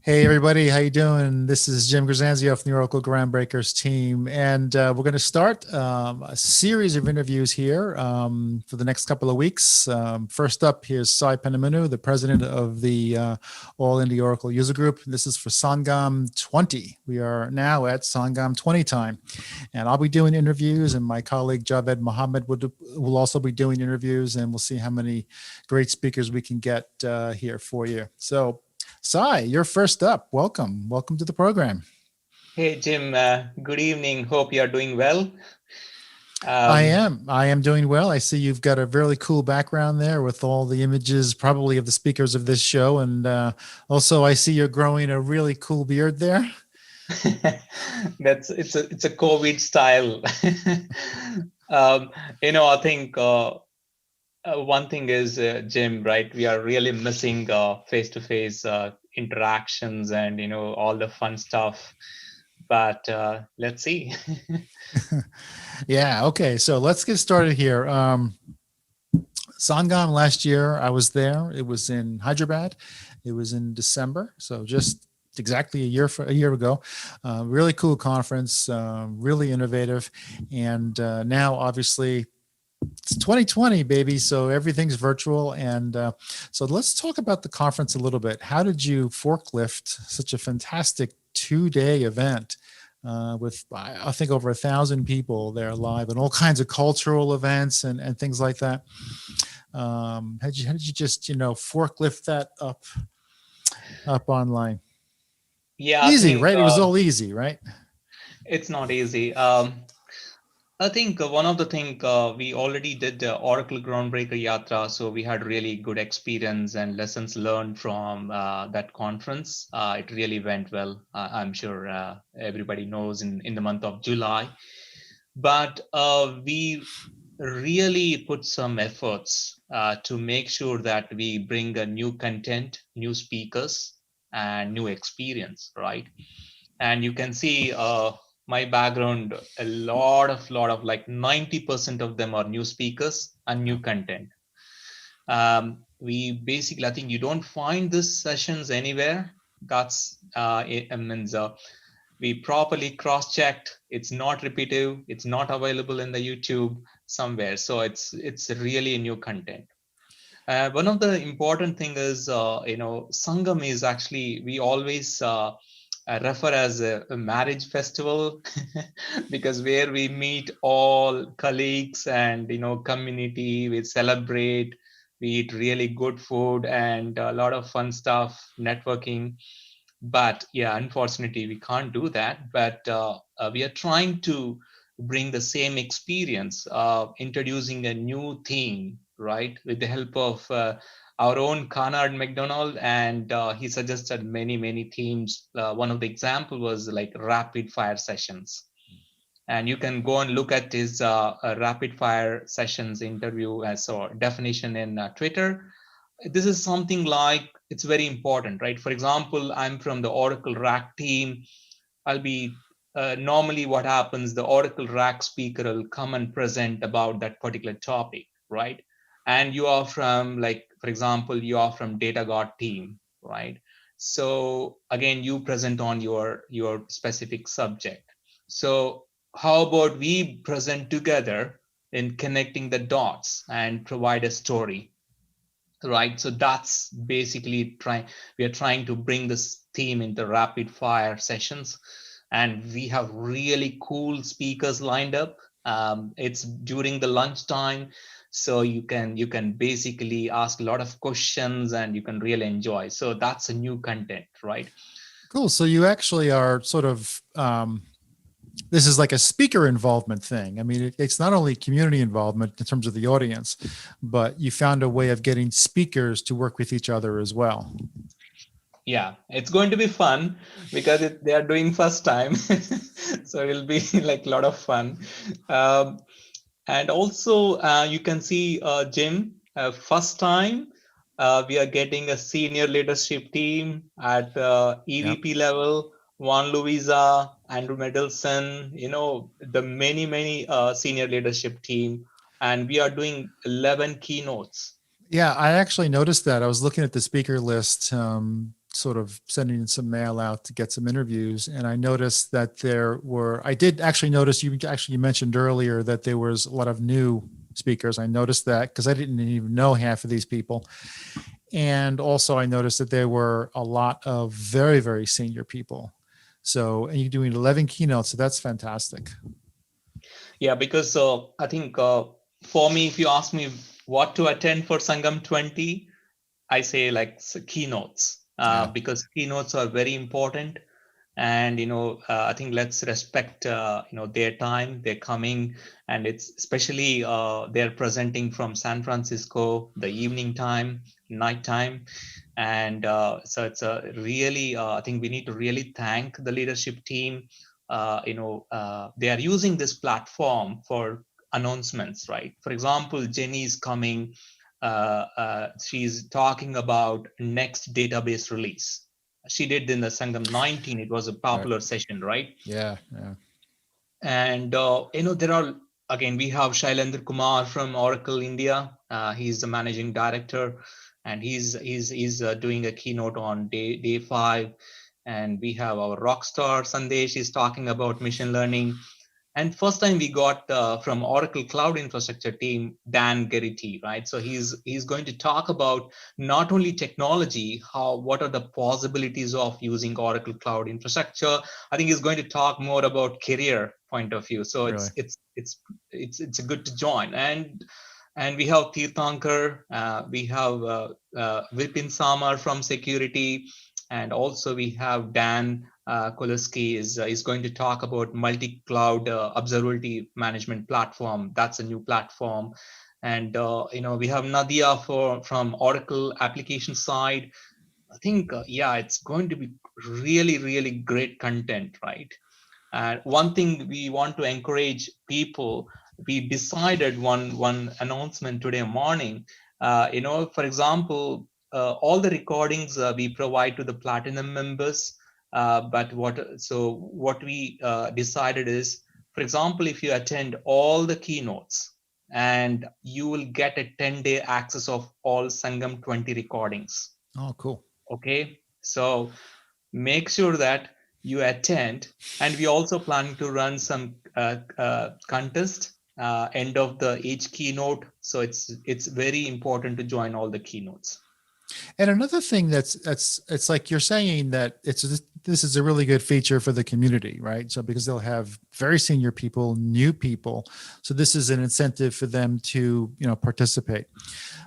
Hey everybody, how you doing? This is Jim Grisanzio from the Oracle Groundbreakers Team, and we're going to start a series of interviews here for the next couple of weeks. First up, here's Sai Penumuru, the president of the All India Oracle User Group. This is for Sangam 20. We are now at Sangam 20 time, and I'll be doing interviews, and my colleague Javed Mohammed will also be doing interviews, and we'll see how many great speakers we can get here for you. So, Sai, you're first up. Welcome. Welcome to the program. Hey, Jim. Good evening. Hope you are doing well. I am doing well. I see you've got a really cool background there with all the images, probably of the speakers of this show. And also I see you're growing a really cool beard there. It's a COVID style. I think one thing is, Jim, right? We are really missing face-to-face interactions and, all the fun stuff. But let's see. Yeah. Okay. So let's get started here. Sangam last year, I was there. It was in Hyderabad. It was in December. So just exactly a year ago. Really cool conference, really innovative. And now obviously it's 2020, baby. So everything's virtual. And so let's talk about the conference a little bit. How did you forklift such a fantastic 2-day event with, I think, over 1,000 people there live and all kinds of cultural events and things like that? How did you just, forklift that up online? Yeah, Easy, right? It was all easy, right? It's not easy. I think one of the things we already did the Oracle Groundbreaker Yatra, so we had really good experience and lessons learned from that conference. It really went well. I'm sure everybody knows in the month of July. But we really put some efforts to make sure that we bring a new content, new speakers, and new experience, right? And you can see my background, a lot of like 90% of them are new speakers and new content. We basically, I think you don't find these sessions anywhere. That's it means we properly cross-checked. It's not repetitive. It's not available in the YouTube somewhere. So it's really new content. One of the important thing is, Sangam is actually, we always refer as a marriage festival because where we meet all colleagues and community, we celebrate, we eat really good food and a lot of fun stuff, networking. But yeah, unfortunately we can't do that, but we are trying to bring the same experience, introducing a new theme, right, with the help of our own Conrad McDonald, and he suggested many themes. One of the example was like rapid fire sessions, and you can go and look at his rapid fire sessions interview as a definition in Twitter. This is something like, it's very important, right? For example, I'm from the Oracle RAC team. I'll be normally what happens, the Oracle RAC speaker will come and present about that particular topic, right? And you are from, like, for example, you are from Data God team, right? So again, you present on your specific subject. So how about we present together in connecting the dots and provide a story, right? So that's basically we are trying to bring this theme into rapid fire sessions, and we have really cool speakers lined up. It's during the lunchtime, so you can basically ask a lot of questions and you can really enjoy. So that's a new content, right? Cool. So you actually are sort of this is like a speaker involvement thing. I mean, it's not only community involvement in terms of the audience, but you found a way of getting speakers to work with each other as well. Yeah, it's going to be fun because they are doing first time. So it'll be like a lot of fun. And also you can see, Jim, first time we are getting a senior leadership team at EVP level. Juan Luisa, Andrew Mendelson, the many senior leadership team, and we are doing 11 keynotes. Yeah, I actually noticed that. I was looking at the speaker list. sort of sending some mail out to get some interviews. And I noticed that I did actually notice, you mentioned earlier that there was a lot of new speakers. I noticed that because I didn't even know half of these people. And also I noticed that there were a lot of very, very senior people. So, and you're doing 11 keynotes. So that's fantastic. Yeah, because I think for me, if you ask me what to attend for Sangam 20, I say like keynotes, because keynotes are very important. And I think let's respect their time. They're coming, and it's especially they're presenting from San Francisco, the evening time, night time. And so it's a really I think we need to really thank the leadership team. They are using this platform for announcements, right? For example, Jenny is coming. She's talking about next database release. She did in the Sangam 19. It was a popular session, right? Yeah. And there are, again, we have Shailendra Kumar from Oracle India. He's the managing director, and he's doing a keynote on day 5. And we have our rock star Sandesh is talking about machine learning. And first time we got from Oracle Cloud Infrastructure team, Dan Garrity, right? So he's going to talk about not only technology, what are the possibilities of using Oracle Cloud Infrastructure. I think he's going to talk more about career point of view. So Really? it's good to join. And we have Tirthankar, we have Vipin Samar from security, and also we have Dan Kolaski is going to talk about multi-cloud observability management platform. That's a new platform. And we have Nadia from Oracle application side. I think it's going to be really, really great content, right? And one thing we want to encourage people, we decided one announcement today morning. For example, all the recordings we provide to the platinum members. But what we decided is, for example, if you attend all the keynotes, and you will get a 10-day access of all Sangam 20 recordings. Oh, cool. Okay, so make sure that you attend, and we also planning to run some contest end of each keynote. So it's very important to join all the keynotes. And another thing it's like you're saying that this is a really good feature for the community, right? So because they'll have very senior people, new people, so this is an incentive for them to participate.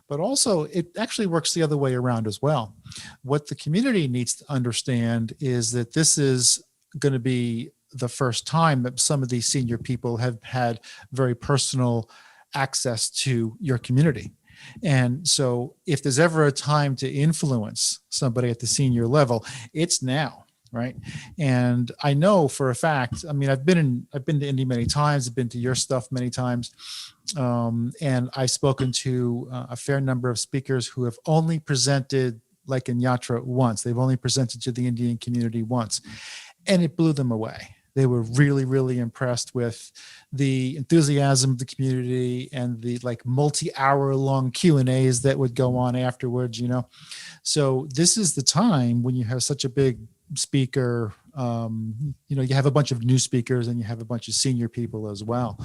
But also it actually works the other way around as well. What the community needs to understand is that this is going to be the first time that some of these senior people have had very personal access to your community. And so if there's ever a time to influence somebody at the senior level, it's now, right? And I know for a fact, I mean, I've been to Indy many times, I've been to your stuff many times. And I've spoken to a fair number of speakers who have only presented like in Yatra once. They've only presented to the Indian community once, and it blew them away. They were really, really impressed with the enthusiasm of the community and the like multi-hour long Q&As that would go on afterwards, So this is the time when you have such a big speaker, you have a bunch of new speakers and you have a bunch of senior people as well.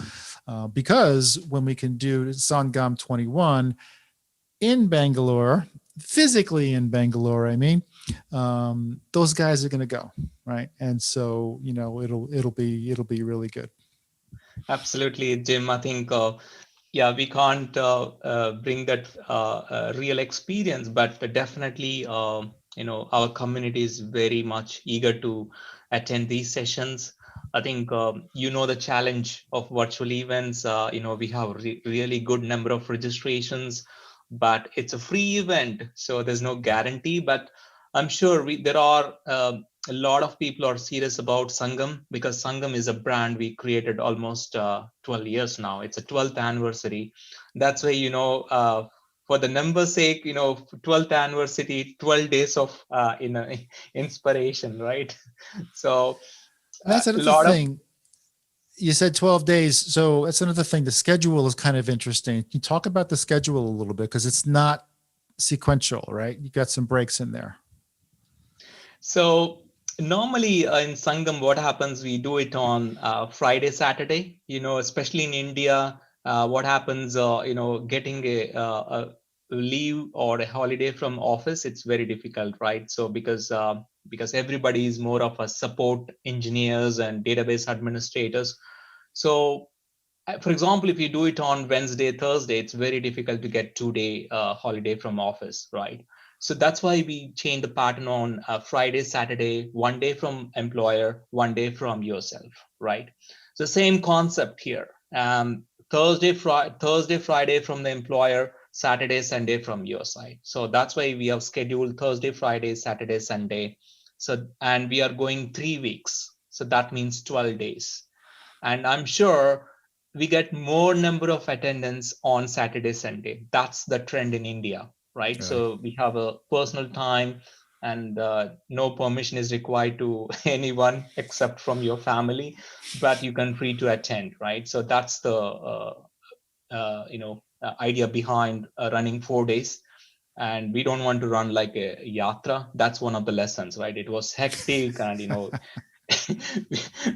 Because when we can do Sangam 21 in Bangalore, physically in Bangalore, I mean, those guys are going to go, right? And so, it'll be really good. Absolutely, Jim. I think, we can't bring that real experience, but definitely, our community is very much eager to attend these sessions. I think, the challenge of virtual events, we have really good number of registrations, but it's a free event, so there's no guarantee. But I'm sure there are a lot of people are serious about Sangam, because Sangam is a brand we created almost 12 years now. It's a 12th anniversary. That's why, for the number's sake, 12th anniversary, 12 days of inspiration, right? So that's a another lot of thing. You said 12 days. So that's another thing. The schedule is kind of interesting. Can you talk about the schedule a little bit? Because it's not sequential, right? You got some breaks in there. So normally in Sangam, what happens? We do it on Friday, Saturday. Especially in India, what happens? Getting a leave or a holiday from office, it's very difficult, right? So because everybody is more of a support engineers and database administrators. So for example, if you do it on Wednesday, Thursday, it's very difficult to get 2 day holiday from office, right? So that's why we change the pattern on Friday, Saturday, 1 day from employer, 1 day from yourself, right? So same concept here. Thursday, Friday from the employer, Saturday, Sunday from your side. So that's why we have scheduled Thursday, Friday, Saturday, Sunday. So and we are going 3 weeks. So that means 12 days. And I'm sure we get more number of attendance on Saturday, Sunday. That's the trend in India, right? Right. So we have a personal time, and no permission is required to anyone except from your family, but you can free to attend, right? So that's the idea behind running 4 days. And we don't want to run like a yatra. That's one of the lessons, right? It was hectic, and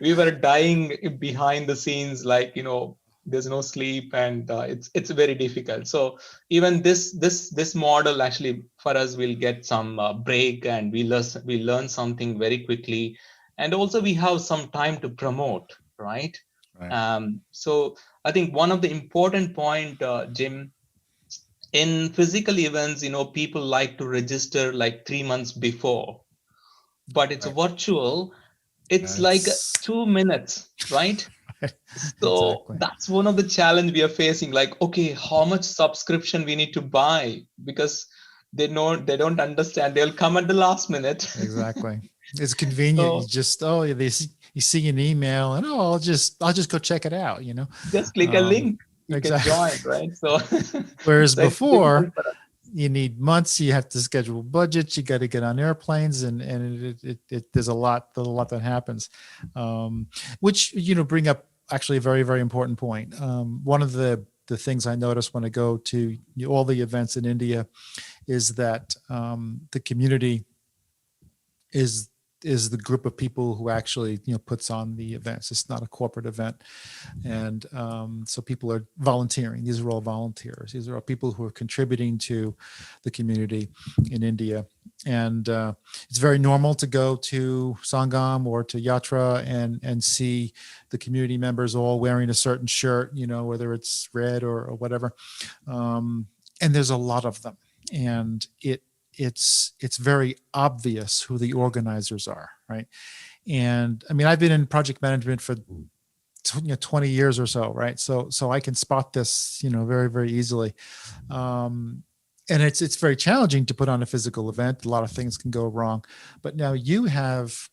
we were dying behind the scenes, like there's no sleep, and it's very difficult. So even this model actually for us will get some break, and we learn something very quickly, and also we have some time to promote, right? Right. So I think one of the important point, Jim, in physical events, people like to register like 3 months before, but it's Right. virtual. It's like That's 2 minutes, right? So exactly. that's one of the challenge we are facing. Like, okay, how much subscription we need to buy, because they don't understand. They'll come at the last minute. Exactly. It's convenient. You So just you see an email and I'll just go check it out. just click a Um, link, you can exactly. join, right? So Whereas so it's difficult before for us. you need months. You have to schedule budgets. You got to get on airplanes, and there's a lot that happens, which bring up actually a very very important point. One of the things I notice when I go to all the events in India is that the community is the group of people who actually puts on the events. It's not a corporate event, and so people are volunteering. These are all volunteers. These are all people who are contributing to the community in India, and it's very normal to go to Sangam or to Yatra and see the community members all wearing a certain shirt, whether it's red or whatever, and there's a lot of them, and it's very obvious who the organizers are, right? And I mean, I've been in project management for 20 years or so, right? So I can spot this, very very easily. And it's very challenging to put on a physical event. A lot of things can go wrong, but now you have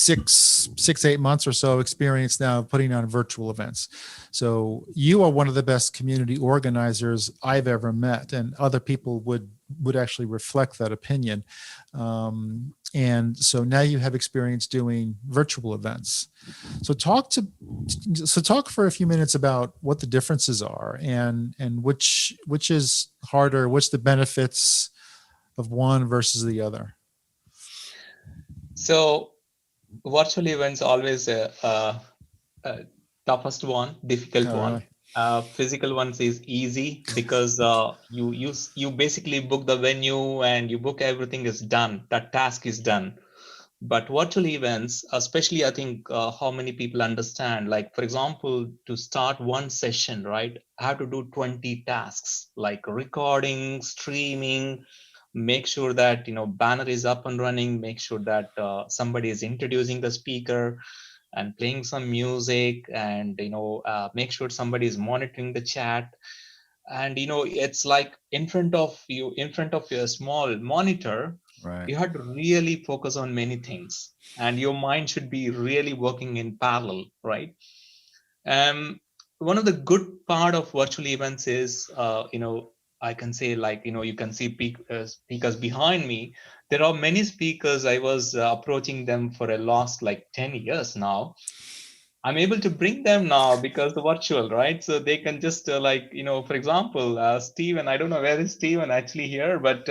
8 months or so experience now putting on virtual events. So you are one of the best community organizers I've ever met, and other people would actually reflect that opinion. And so now you have experience doing virtual events. So talk for a few minutes about what the differences are, and which is harder, what's the benefits of one versus the other. So virtual events always toughest one, difficult Oh, one. really? Physical ones is easy because you basically book the venue and you book everything is done. That task is done. But virtual events, especially, I think how many people understand. Like for example, to start one session, right? I have to do 20 tasks like recording, streaming, make sure that banner is up and running, make sure that somebody is introducing the speaker and playing some music, and make sure somebody is monitoring the chat. And it's like in front of your small monitor, Right. you have to really focus on many things, and your mind should be really working in parallel, right? um One of the good part of virtual events is I can say, like you can see speakers behind me. There are many speakers. I was approaching them for a last like 10 years now. I'm able to bring them now because the virtual, right? So they can just like for example, Steven. I don't know where is Steven actually here, but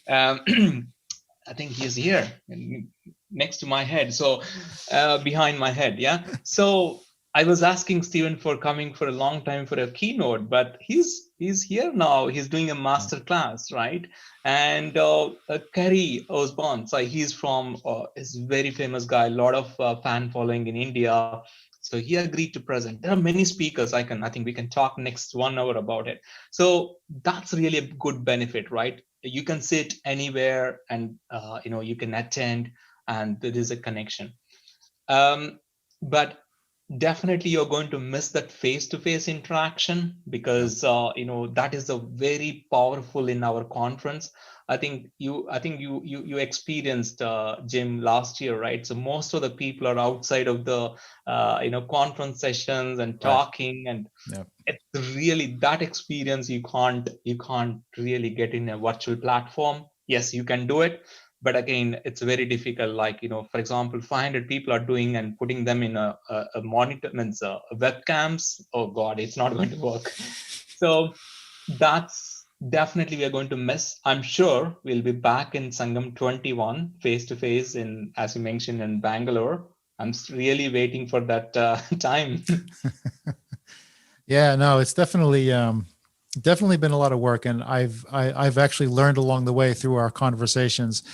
um, I think he's here next to my head. So behind my head. Yeah. So I was asking Stephen for coming for a long time for a keynote, but he's here now. He's doing a master class, right? And Kerry Osborne, so he's from is very famous guy, a lot of fan following in India. So he agreed to present. There are many speakers. I think we can talk next 1 hour about it. So that's really a good benefit, right? You can sit anywhere and you can attend, and there is a connection. But definitely you're going to miss that face-to-face interaction, because that is a very powerful in our conference. I think you experienced, Jim, last year, right? So most of the people are outside of the conference sessions and talking, and it's really that experience you can't really get in a virtual platform. Yes, you can do it, but again, it's very difficult. Like, for example, 500 people are doing and putting them in a monitor, means webcams. Oh God, it's not going to work. So that's definitely we are going to miss. I'm sure we'll be back in Sangam 21 face to face in, as you mentioned, in Bangalore. I'm really waiting for that time. Yeah, no, it's definitely been a lot of work, and I've actually learned along the way through our conversations.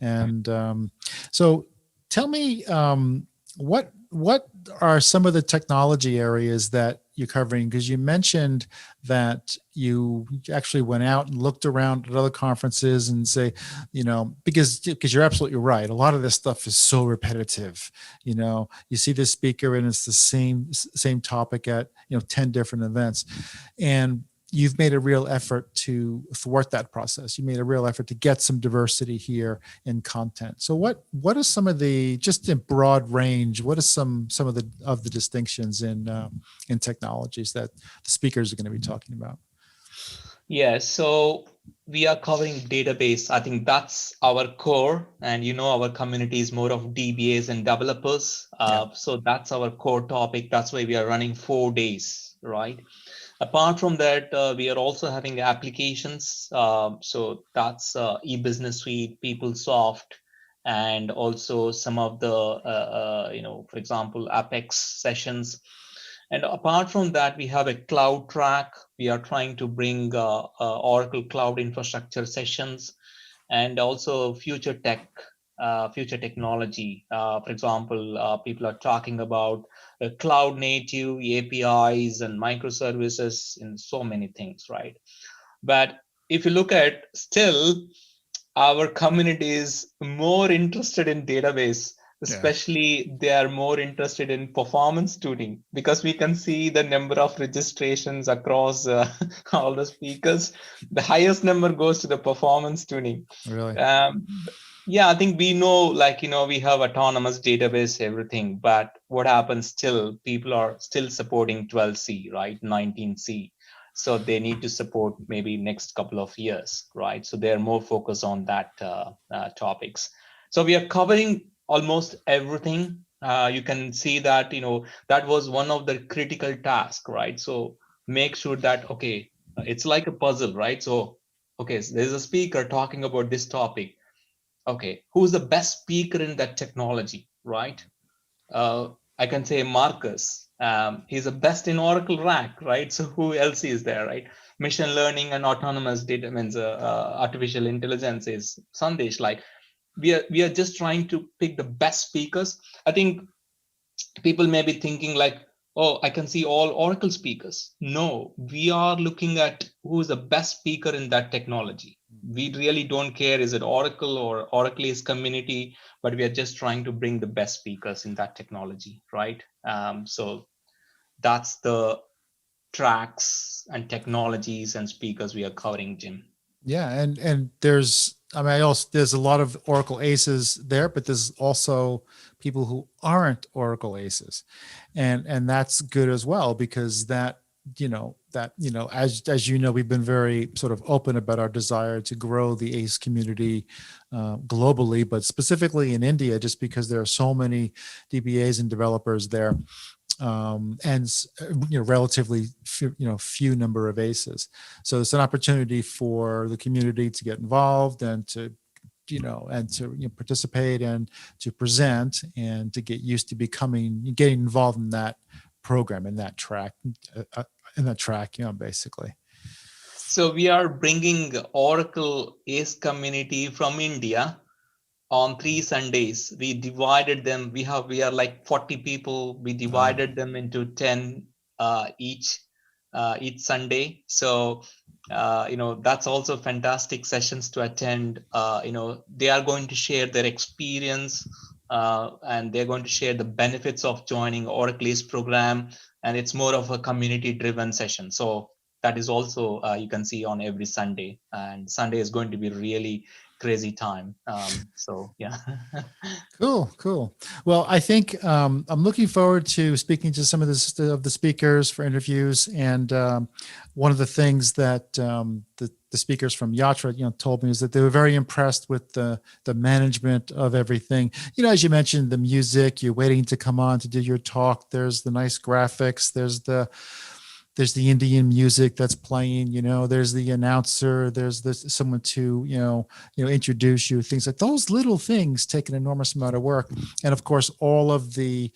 And so tell me, what are some of the technology areas that you're covering? Because you mentioned that you actually went out and looked around at other conferences and say, because you're absolutely right. A lot of this stuff is so repetitive. You see this speaker and it's the same topic at 10 different events, and you've made a real effort to thwart that process. You made a real effort to get some diversity here in content. So what are some of the, just in broad range, what are some of the distinctions in technologies that the speakers are going to be talking about? Yeah, so we are covering database. I think that's our core, and our community is more of DBAs and developers. So that's our core topic. That's why we are running 4 days, right? Apart from that, we are also having applications. So that's e-business suite, PeopleSoft, and also some of the, for example, Apex sessions. And apart from that, we have a cloud track. We are trying to bring Oracle Cloud Infrastructure sessions, and also future technology. For example, people are talking about cloud native APIs and microservices in so many things, right? But if you look at, still, our community is more interested in database, especially they are more interested in performance tuning, because we can see the number of registrations across all the speakers. The highest number goes to the performance tuning. Really? Yeah, I think we know, we have autonomous database, everything, but what happens, still people are still supporting 12C, right? 19C. So they need to support maybe next couple of years, right? So they're more focused on that topics. So we are covering almost everything. You can see that, that was one of the critical tasks, right? So make sure that, okay, it's like a puzzle, right? So, okay, so there's a speaker talking about this topic. Okay, who's the best speaker in that technology, right? I can say Marcus. He's the best in Oracle RAC, right? So who else is there, right? Machine learning and autonomous data, means artificial intelligence is Sandesh. Like, we are just trying to pick the best speakers. I think people may be thinking like, oh, I can see all Oracle speakers. No, we are looking at who's the best speaker in that technology. We really don't care, is it Oracle or Oracle's community, but we are just trying to bring the best speakers in that technology, right? So that's the tracks and technologies and speakers we are covering, Jim. Yeah, and there's, there's a lot of Oracle aces there, but there's also people who aren't Oracle aces, and that's good as well, because that as we've been very sort of open about our desire to grow the ace community globally, but specifically in India, just because there are so many DBAs and developers there. And relatively few number of aces. So it's an opportunity for the community to get involved and to and to participate and to present and to get used to getting involved in that program, in that track, basically. So we are bringing Oracle ACE community from India on 3 Sundays. We divided them. We are like 40 people. We divided them into 10 each Sunday. So that's also fantastic sessions to attend. They are going to share their experience and they're going to share the benefits of joining Oracle ACE program. And it's more of a community driven session. So that is also you can see on every Sunday, and Sunday is going to be really crazy time. So yeah. Cool. Well, I think I'm looking forward to speaking to some of the speakers for interviews. And one of the things that the speakers from Yatra, told me is that they were very impressed with the management of everything. As you mentioned, the music, you're waiting to come on to do your talk. There's the nice graphics. There's the Indian music that's playing, there's the announcer, there's someone to, introduce you, things like those little things take an enormous amount of work. And of course, all of the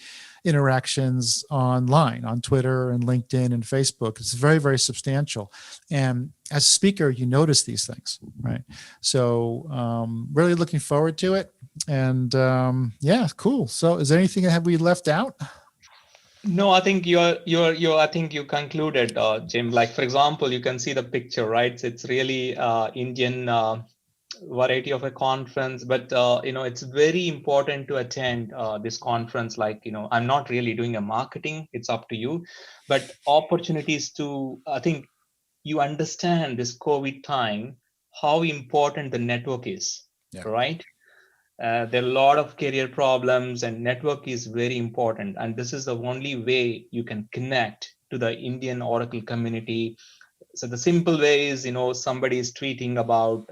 interactions online on Twitter and LinkedIn and Facebook, it's very, very substantial. And as a speaker, you notice these things, right? So really looking forward to it. And yeah, cool. So is there anything have we left out? No, I think I think you concluded, Jim. Like, for example, you can see the picture, right? It's really Indian variety of a conference, but it's very important to attend this conference. Like, I'm not really doing a marketing, it's up to you, but opportunities to, I think you understand this COVID time, how important the network is, right? There are a lot of career problems, and network is very important. And this is the only way you can connect to the Indian Oracle community. So the simple way is, somebody is tweeting about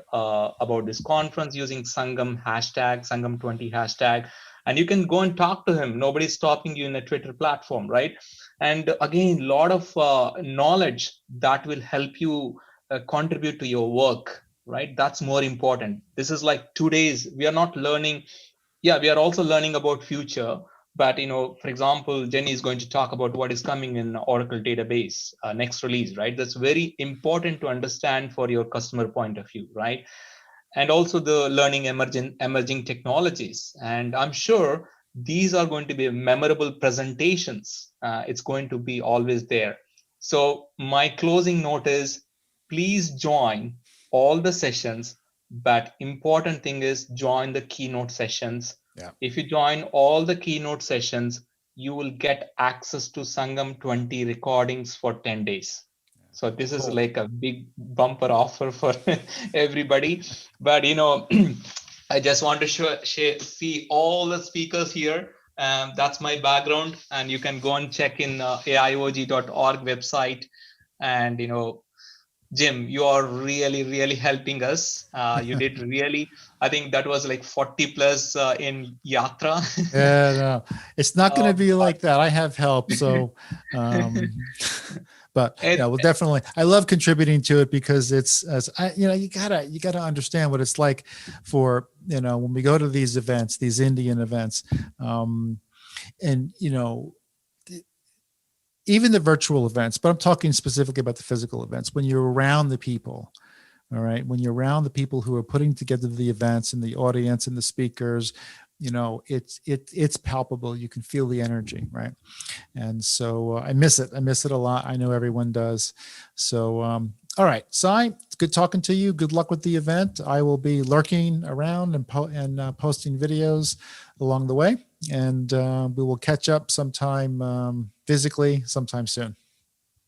this conference using Sangam hashtag, Sangam20 hashtag, and you can go and talk to him. Nobody's stopping you in a Twitter platform, right? And again, a lot of knowledge that will help you contribute to your work, right? That's more important. This is like 2 days. We are not learning. Yeah, we are also learning about future. But, for example, Jenny is going to talk about what is coming in Oracle database next release, right? That's very important to understand for your customer point of view, right? And also the learning emerging technologies. And I'm sure these are going to be memorable presentations. It's going to be always there. So my closing note is, please join all the sessions, but important thing is join the keynote sessions. Yeah. If you join all the keynote sessions, you will get access to Sangam 20 recordings for 10 days. So this is like a big bumper offer for everybody. But, I just want to see all the speakers here. That's my background. And you can go and check in AIOUG.org website. And, Jim, you are really, really helping us. You did really, I think that was like 40 plus in Yatra. Yeah, no, it's not going to be like that. I have help. So, but yeah, well, definitely. I love contributing to it because it's, you gotta understand what it's like for, when we go to these events, these Indian events, and, even the virtual events, but I'm talking specifically about the physical events, when you're around the people, all right, when you're around the people who are putting together the events and the audience and the speakers, it's palpable. You can feel the energy, right? And so I miss it. I miss it a lot. I know everyone does. So, all right, Sai, it's good talking to you. Good luck with the event. I will be lurking around and posting videos along the way. And we will catch up sometime physically sometime soon.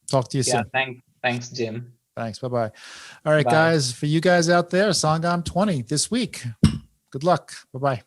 Talk to you soon. Thanks, Jim. Thanks. Bye-bye. All right, guys, for you guys out there, Sangam 20 this week. Good luck. Bye-bye.